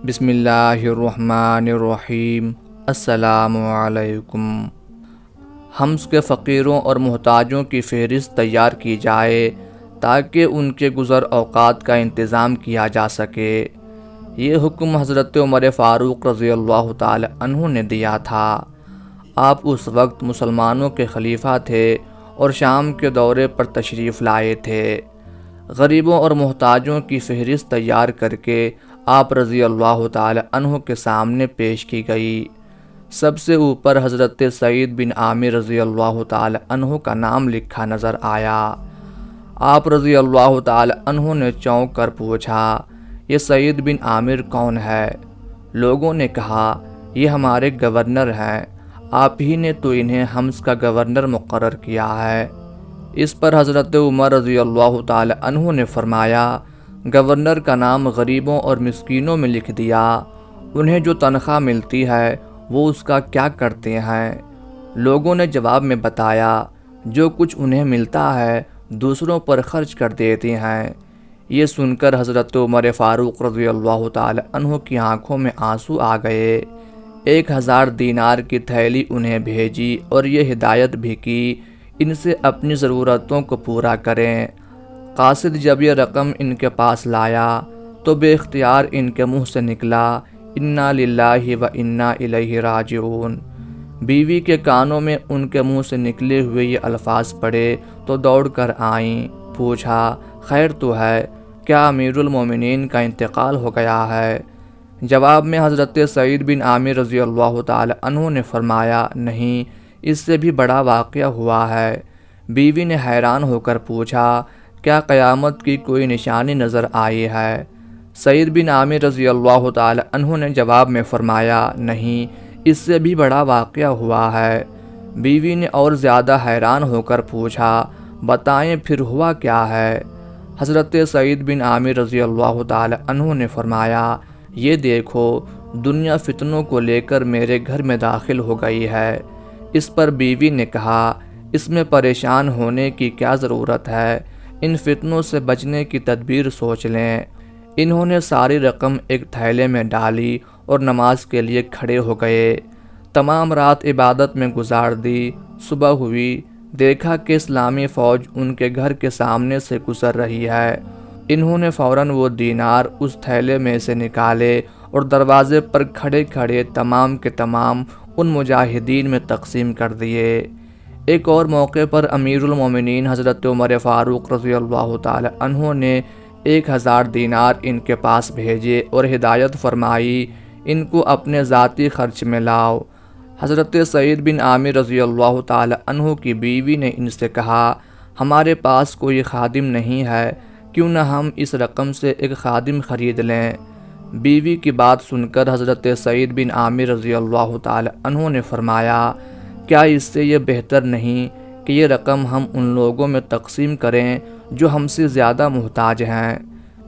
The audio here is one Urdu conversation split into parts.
بسم اللہ الرحمن الرحیم۔ السلام علیکم۔ حمص کے فقیروں اور محتاجوں کی فہرست تیار کی جائے تاکہ ان کے گزر اوقات کا انتظام کیا جا سکے۔ یہ حکم حضرت عمر فاروق رضی اللہ تعالی عنہ نے دیا تھا۔ آپ اس وقت مسلمانوں کے خلیفہ تھے اور شام کے دورے پر تشریف لائے تھے۔ غریبوں اور محتاجوں کی فہرست تیار کر کے آپ رضی اللہ تعالی عنہ کے سامنے پیش کی گئی۔ سب سے اوپر حضرت سعید بن عامر رضی اللہ تعالی عنہ کا نام لکھا نظر آیا۔ آپ رضی اللہ تعالی عنہ نے چونک کر پوچھا، یہ سعید بن عامر کون ہے؟ لوگوں نے کہا، یہ ہمارے گورنر ہیں، آپ ہی نے تو انہیں حمص کا گورنر مقرر کیا ہے۔ اس پر حضرت عمر رضی اللہ تعالی عنہ نے فرمایا، گورنر کا نام غریبوں اور مسکینوں میں لکھ دیا، انہیں جو تنخواہ ملتی ہے وہ اس کا کیا کرتے ہیں؟ لوگوں نے جواب میں بتایا، جو کچھ انہیں ملتا ہے دوسروں پر خرچ کر دیتے ہیں۔ یہ سن کر حضرت عمر فاروق رضی اللہ تعالی عنہ کی آنکھوں میں آنسو آ گئے۔ 1000 دینار کی تھیلی انہیں بھیجی اور یہ ہدایت بھی کی، ان سے اپنی ضرورتوں کو پورا کریں۔ قاصد جب یہ رقم ان کے پاس لایا تو بے اختیار ان کے منہ سے نکلا، انا للہ و انا الیہ راجعون۔ بیوی کے کانوں میں ان کے منہ سے نکلے ہوئے یہ الفاظ پڑے تو دوڑ کر آئیں، پوچھا، خیر تو ہے؟ کیا امیر المومنین کا انتقال ہو گیا ہے؟ جواب میں حضرت سعید بن عامر رضی اللہ تعالی عنہ نے فرمایا، نہیں، اس سے بھی بڑا واقعہ ہوا ہے۔ بیوی نے حیران ہو کر پوچھا، کیا قیامت کی کوئی نشانی نظر آئی ہے؟ سعید بن عامر رضی اللہ تعالی عنہ نے جواب میں فرمایا، نہیں، اس سے بھی بڑا واقعہ ہوا ہے۔ بیوی نے اور زیادہ حیران ہو کر پوچھا، بتائیں پھر ہوا کیا ہے؟ حضرت سعید بن عامر رضی اللہ تعالی عنہ نے فرمایا، یہ دیکھو، دنیا فتنوں کو لے کر میرے گھر میں داخل ہو گئی ہے۔ اس پر بیوی نے کہا، اس میں پریشان ہونے کی کیا ضرورت ہے؟ ان فتنوں سے بچنے کی تدبیر سوچ لیں۔ انہوں نے ساری رقم ایک تھیلے میں ڈالی اور نماز کے لیے کھڑے ہو گئے۔ تمام رات عبادت میں گزار دی۔ صبح ہوئی، دیکھا کہ اسلامی فوج ان کے گھر کے سامنے سے گزر رہی ہے۔ انہوں نے فوراً وہ دینار اس تھیلے میں سے نکالے اور دروازے پر کھڑے کھڑے تمام کے تمام ان مجاہدین میں تقسیم کر دیے۔ ایک اور موقع پر امیر المومنین حضرت عمر فاروق رضی اللہ تعالی عنہ نے 1000 دینار ان کے پاس بھیجے اور ہدایت فرمائی، ان کو اپنے ذاتی خرچ میں لاؤ۔ حضرت سعید بن عامر رضی اللہ تعالی عنہ کی بیوی نے ان سے کہا، ہمارے پاس کوئی خادم نہیں ہے، کیوں نہ ہم اس رقم سے ایک خادم خرید لیں؟ بیوی کی بات سن کر حضرت سعید بن عامر رضی اللہ تعالی عنہ نے فرمایا، کیا اس سے یہ بہتر نہیں کہ یہ رقم ہم ان لوگوں میں تقسیم کریں جو ہم سے زیادہ محتاج ہیں؟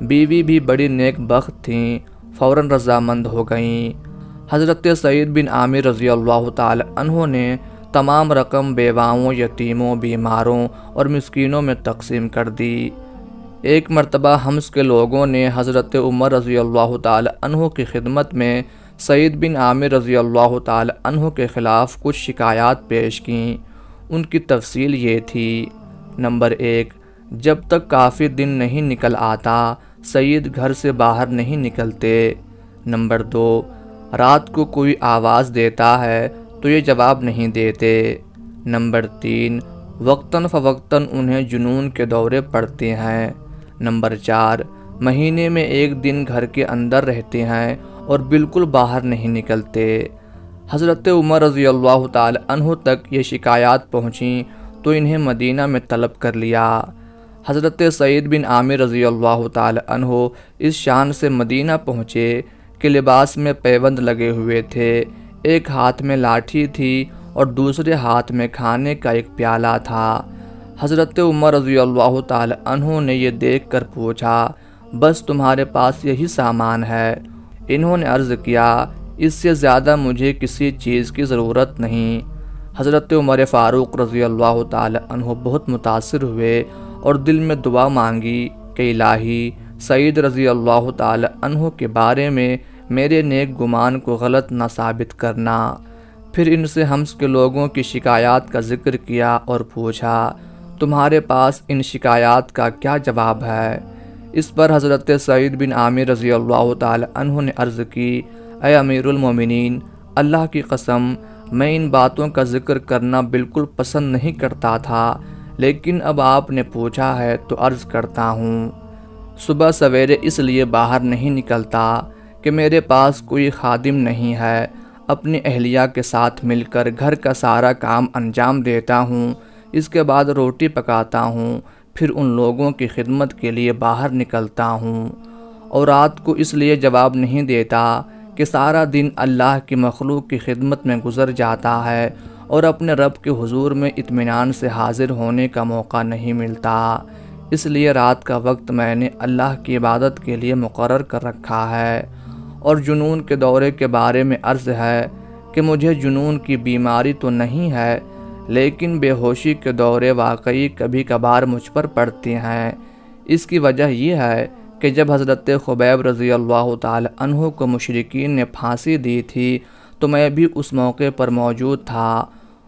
بیوی بھی بڑی نیک بخت تھیں، فوراً رضامند ہو گئیں۔ حضرت سعید بن عامر رضی اللہ تعالی عنہ نے تمام رقم بیواؤں، یتیموں، بیماروں اور مسکینوں میں تقسیم کر دی۔ ایک مرتبہ حمص کے لوگوں نے حضرت عمر رضی اللہ تعالی عنہ کی خدمت میں سعید بن عامر رضی اللہ تعالی عنہ کے خلاف کچھ شکایات پیش کیں۔ ان کی تفصیل یہ تھی، نمبر 1، جب تک کافی دن نہیں نکل آتا سعید گھر سے باہر نہیں نکلتے۔ نمبر 2، رات کو کوئی آواز دیتا ہے تو یہ جواب نہیں دیتے۔ نمبر 3، وقتاً فوقتاً انہیں جنون کے دورے پڑتے ہیں۔ نمبر 4، مہینے میں 1 دن گھر کے اندر رہتے ہیں اور بالکل باہر نہیں نکلتے۔ حضرت عمر رضی اللہ تعالی عنہ تک یہ شکایات پہنچیں تو انہیں مدینہ میں طلب کر لیا۔ حضرت سعید بن عامر رضی اللہ تعالی عنہ اس شان سے مدینہ پہنچے کہ لباس میں پیوند لگے ہوئے تھے، ایک ہاتھ میں لاٹھی تھی اور دوسرے ہاتھ میں کھانے کا ایک پیالہ تھا۔ حضرت عمر رضی اللہ تعالی عنہ نے یہ دیکھ کر پوچھا، بس تمہارے پاس یہی سامان ہے؟ انہوں نے عرض کیا، اس سے زیادہ مجھے کسی چیز کی ضرورت نہیں۔ حضرت عمر فاروق رضی اللہ تعالی عنہ بہت متاثر ہوئے اور دل میں دعا مانگی کہ الہی، سعید رضی اللہ تعالی عنہ کے بارے میں میرے نیک گمان کو غلط نہ ثابت کرنا۔ پھر ان سے حمص کے لوگوں کی شکایات کا ذکر کیا اور پوچھا، تمہارے پاس ان شکایات کا کیا جواب ہے؟ اس پر حضرت سعید بن عامر رضی اللہ تعالی عنہ نے عرض کی، اے امیر المومنین، اللہ کی قسم میں ان باتوں کا ذکر کرنا بالکل پسند نہیں کرتا تھا، لیکن اب آپ نے پوچھا ہے تو عرض کرتا ہوں۔ صبح سویرے اس لیے باہر نہیں نکلتا کہ میرے پاس کوئی خادم نہیں ہے، اپنی اہلیہ کے ساتھ مل کر گھر کا سارا کام انجام دیتا ہوں، اس کے بعد روٹی پکاتا ہوں، پھر ان لوگوں کی خدمت کے لیے باہر نکلتا ہوں، اور رات کو اس لیے جواب نہیں دیتا کہ سارا دن اللہ کی مخلوق کی خدمت میں گزر جاتا ہے اور اپنے رب کے حضور میں اطمینان سے حاضر ہونے کا موقع نہیں ملتا، اس لیے رات کا وقت میں نے اللہ کی عبادت کے لیے مقرر کر رکھا ہے۔ اور جنون کے دورے کے بارے میں عرض ہے کہ مجھے جنون کی بیماری تو نہیں ہے، لیکن بے ہوشی کے دورے واقعی کبھی کبھار مجھ پر پڑتے ہیں۔ اس کی وجہ یہ ہے کہ جب حضرت خبیب رضی اللہ تعالی عنہ کو مشرکین نے پھانسی دی تھی تو میں بھی اس موقع پر موجود تھا۔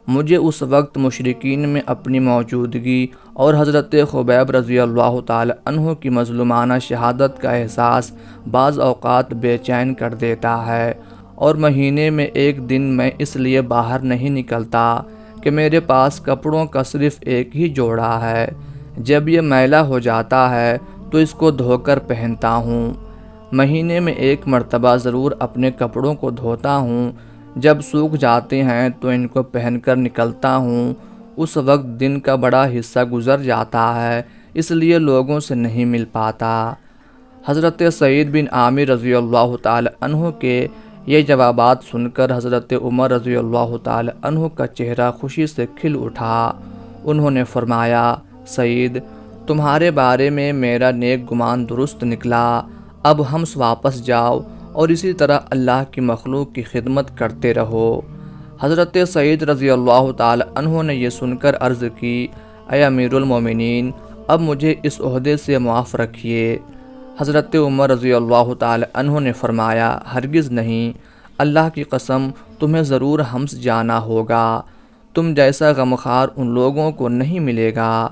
مجھے اس وقت مشرکین میں اپنی موجودگی اور حضرت خبیب رضی اللہ تعالی عنہ کی مظلومانہ شہادت کا احساس بعض اوقات بے چین کر دیتا ہے، اور مہینے میں ایک دن میں اس لیے باہر نہیں نکلتا کہ میرے پاس کپڑوں کا صرف ایک ہی جوڑا ہے، جب یہ میلا ہو جاتا ہے تو اس کو دھو کر پہنتا ہوں۔ مہینے میں ایک مرتبہ ضرور اپنے کپڑوں کو دھوتا ہوں، جب سوکھ جاتے ہیں تو ان کو پہن کر نکلتا ہوں۔ اس وقت دن کا بڑا حصہ گزر جاتا ہے، اس لیے لوگوں سے نہیں مل پاتا۔ حضرت سعید بن عامر رضی اللہ تعالی عنہ کے یہ جوابات سن کر حضرت عمر رضی اللہ تعالی عنہ کا چہرہ خوشی سے کھل اٹھا۔ انہوں نے فرمایا، سعید، تمہارے بارے میں میرا نیک گمان درست نکلا، اب حمص واپس جاؤ اور اسی طرح اللہ کی مخلوق کی خدمت کرتے رہو۔ حضرت سعید رضی اللہ تعالی عنہ نے یہ سن کر عرض کی، اے امیر المومنین، اب مجھے اس عہدے سے معاف رکھیے۔ حضرت عمر رضی اللہ تعالی عنہ نے فرمایا، ہرگز نہیں، اللہ کی قسم تمہیں ضرور حمص جانا ہوگا، تم جیسا غمخوار ان لوگوں کو نہیں ملے گا۔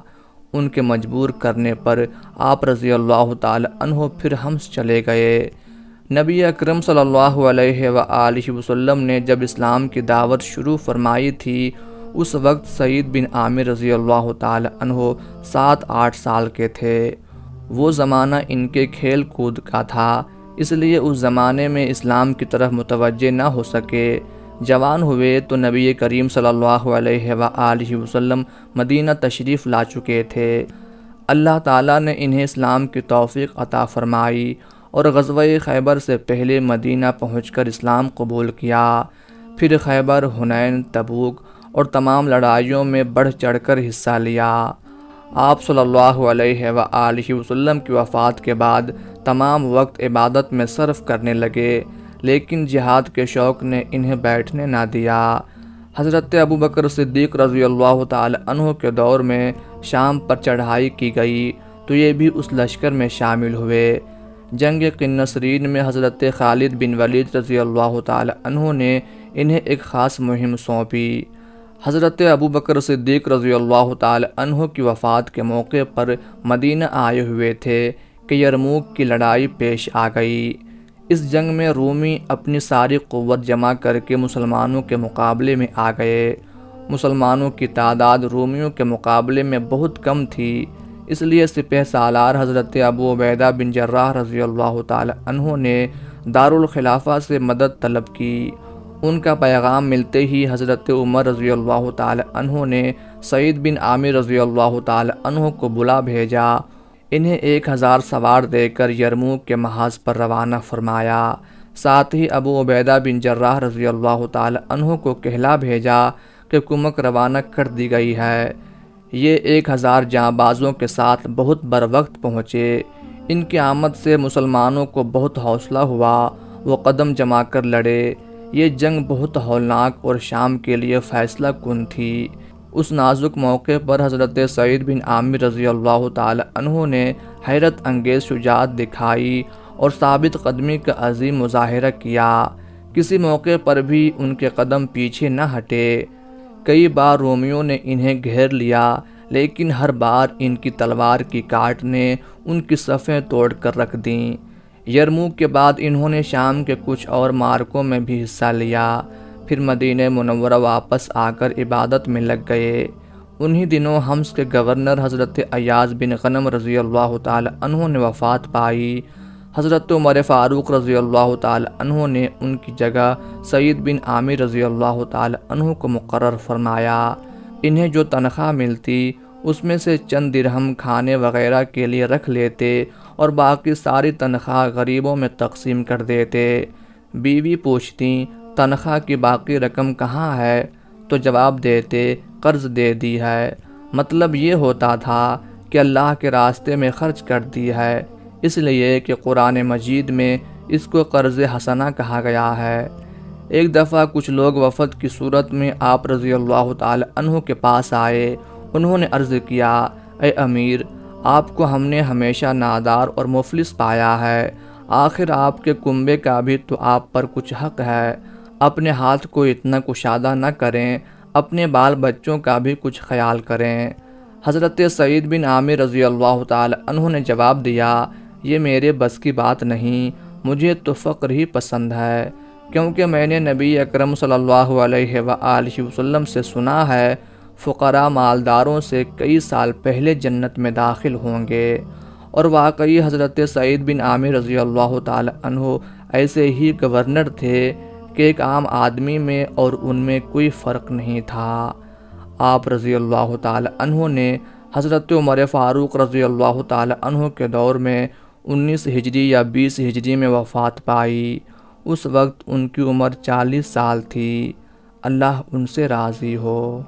ان کے مجبور کرنے پر آپ رضی اللہ تعالی عنہ پھر حمص چلے گئے۔ نبی اکرم صلی اللہ علیہ وآلہ وسلم نے جب اسلام کی دعوت شروع فرمائی تھی، اس وقت سعید بن عامر رضی اللہ تعالی عنہ 7-8 سال کے تھے۔ وہ زمانہ ان کے کھیل کود کا تھا، اس لیے اس زمانے میں اسلام کی طرف متوجہ نہ ہو سکے۔ جوان ہوئے تو نبی کریم صلی اللہ علیہ وآلہ وسلم مدینہ تشریف لا چکے تھے۔ اللہ تعالیٰ نے انہیں اسلام کی توفیق عطا فرمائی اور غزوہ خیبر سے پہلے مدینہ پہنچ کر اسلام قبول کیا، پھر خیبر، حنین، تبوک اور تمام لڑائیوں میں بڑھ چڑھ کر حصہ لیا۔ آپ صلی اللہ علیہ وآلہ وسلم کی وفات کے بعد تمام وقت عبادت میں صرف کرنے لگے، لیکن جہاد کے شوق نے انہیں بیٹھنے نہ دیا۔ حضرت ابوبکر صدیق رضی اللہ تعالی عنہ کے دور میں شام پر چڑھائی کی گئی تو یہ بھی اس لشکر میں شامل ہوئے۔ جنگ قنسرین میں حضرت خالد بن ولید رضی اللہ تعالی عنہ نے انہیں ایک خاص مہم سونپی۔ حضرت ابوبکر صدیق رضی اللہ تعالی عنہ کی وفات کے موقع پر مدینہ آئے ہوئے تھے کہ یرموک کی لڑائی پیش آ گئی۔ اس جنگ میں رومی اپنی ساری قوت جمع کر کے مسلمانوں کے مقابلے میں آ گئے۔ مسلمانوں کی تعداد رومیوں کے مقابلے میں بہت کم تھی، اس لیے سپہ سالار حضرت ابو عبیدہ بن جراح رضی اللہ تعالی عنہ نے دارالخلافہ سے مدد طلب کی۔ ان کا پیغام ملتے ہی حضرت عمر رضی اللہ تعالی عنہ نے سعید بن عامر رضی اللہ تعالی عنہ کو بلا بھیجا، انہیں 1000 سوار دے کر یرموک کے محاذ پر روانہ فرمایا۔ ساتھ ہی ابو عبیدہ بن جراح رضی اللہ تعالی عنہ کو کہلا بھیجا کہ کمک روانہ کر دی گئی ہے۔ یہ 1000 جانبازوں کے ساتھ بہت بروقت پہنچے۔ ان کی آمد سے مسلمانوں کو بہت حوصلہ ہوا، وہ قدم جما کر لڑے۔ یہ جنگ بہت ہولناک اور شام کے لیے فیصلہ کن تھی۔ اس نازک موقع پر حضرت سعید بن عامر رضی اللہ تعالی عنہ نے حیرت انگیز شجاعت دکھائی اور ثابت قدمی کا عظیم مظاہرہ کیا۔ کسی موقع پر بھی ان کے قدم پیچھے نہ ہٹے۔ کئی بار رومیوں نے انہیں گھیر لیا، لیکن ہر بار ان کی تلوار کی کاٹ نے ان کی صفیں توڑ کر رکھ دیں۔ یرموک کے بعد انہوں نے شام کے کچھ اور معرکوں میں بھی حصہ لیا، پھر مدینہ منورہ واپس آ کر عبادت میں لگ گئے۔ انہی دنوں حمص کے گورنر حضرت ایاز بن غنم رضی اللہ تعالی عنہ نے وفات پائی۔ حضرت عمر فاروق رضی اللہ تعالی عنہ نے ان کی جگہ سعید بن عامر رضی اللہ تعالی عنہ کو مقرر فرمایا۔ انہیں جو تنخواہ ملتی اس میں سے چند درہم کھانے وغیرہ کے لیے رکھ لیتے اور باقی ساری تنخواہ غریبوں میں تقسیم کر دیتے۔ بیوی پوچھتی تنخواہ کی باقی رقم کہاں ہے تو جواب دیتے قرض دے دی ہے۔ مطلب یہ ہوتا تھا کہ اللہ کے راستے میں خرچ کر دی ہے، اس لیے کہ قرآن مجید میں اس کو قرض حسنہ کہا گیا ہے۔ ایک دفعہ کچھ لوگ وفد کی صورت میں آپ رضی اللہ تعالی عنہ کے پاس آئے۔ انہوں نے عرض کیا، اے امیر، آپ کو ہم نے ہمیشہ نادار اور مفلس پایا ہے، آخر آپ کے کنبے کا بھی تو آپ پر کچھ حق ہے۔ اپنے ہاتھ کو اتنا کشادہ نہ کریں، اپنے بال بچوں کا بھی کچھ خیال کریں۔ حضرت سعید بن عامر رضی اللہ تعالی عنہ نے جواب دیا، یہ میرے بس کی بات نہیں، مجھے تو فقر ہی پسند ہے، کیونکہ میں نے نبی اکرم صلی اللہ علیہ وآلہ وسلم سے سنا ہے فقراء مالداروں سے کئی سال پہلے جنت میں داخل ہوں گے۔ اور واقعی حضرت سعید بن عامر رضی اللہ تعالی عنہ ایسے ہی گورنر تھے کہ ایک عام آدمی میں اور ان میں کوئی فرق نہیں تھا۔ آپ رضی اللہ تعالی عنہ نے حضرت عمر فاروق رضی اللہ تعالی عنہ کے دور میں 19 ہجری یا 20 ہجری میں وفات پائی۔ اس وقت ان کی عمر 40 سال تھی۔ اللہ ان سے راضی ہو۔